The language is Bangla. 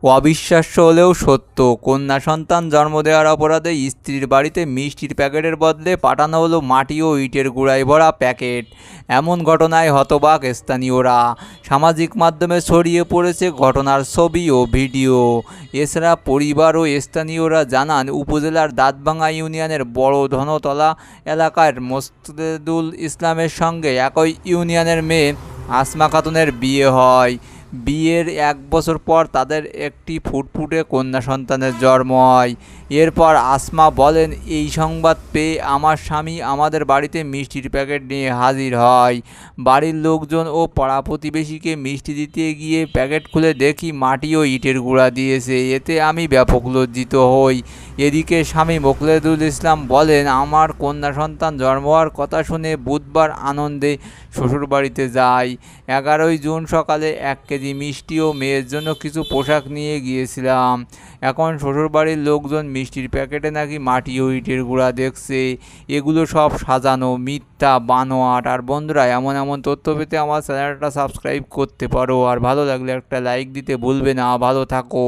অবিশ্বাস্য হলেও সত্য, কন্যা সন্তান জন্ম দেওয়ার অপরাধে স্ত্রীর বাড়িতে মিষ্টির প্যাকেটের বদলে পাঠানো হলো মাটি ও ইটের গুঁড়ায় ভরা প্যাকেট। এমন ঘটনায় হতবাক স্থানীয়রা। সামাজিক মাধ্যমে ছড়িয়ে পড়েছে ঘটনার ছবি ও ভিডিও। এছাড়া পরিবার ও স্থানীয়রা জানান, উপজেলার দাঁতভাঙা ইউনিয়নের বড় ধনতলা এলাকার মোস্তাদুল ইসলামের সঙ্গে একই ইউনিয়নের মেয়ে আসমা খাতুনের বিয়ে হয়। বিয়ের ১ বছর পর তাদের একটি ফুটফুটে কন্যা সন্তানের জন্ম হয়। এরপর আসমা বলেন, এই সংবাদ পেয়ে আমার স্বামী আমাদের বাড়িতে মিষ্টির প্যাকেট নিয়ে হাজির হয়। বাড়ির লোকজন ও পাড়া প্রতিবেশীকে মিষ্টি দিতে গিয়ে প্যাকেট খুলে দেখি মাটি ও ইটের গুঁড়া দিয়েছে। এতে আমি ব্যাপক লজ্জিত হই। এদিকে স্বামী মোখলেদুল ইসলাম বলেন, আমার কন্যা সন্তান জন্ম হওয়ার কথা শুনে বুধবার আনন্দে শ্বশুরবাড়িতে যাই। ১১ই জুন সকালে ১ কেজি মিষ্টি ও মেয়ের জন্য কিছু পোশাক নিয়ে গিয়েছিলাম। এখন শ্বশুরবাড়ির লোকজন মিষ্টির প্যাকেটে নাকি মাটি ও ইটের গুঁড়া দেখছে। এগুলো সব সাজানো, মিথ্যা, বানোয়াট। আর বন্ধুরা, এমন এমন তথ্য পেতে আমার চ্যানেলটা সাবস্ক্রাইব করতে পারো। আর ভালো লাগলে একটা লাইক দিতে ভুলবে না। ভালো থাকো।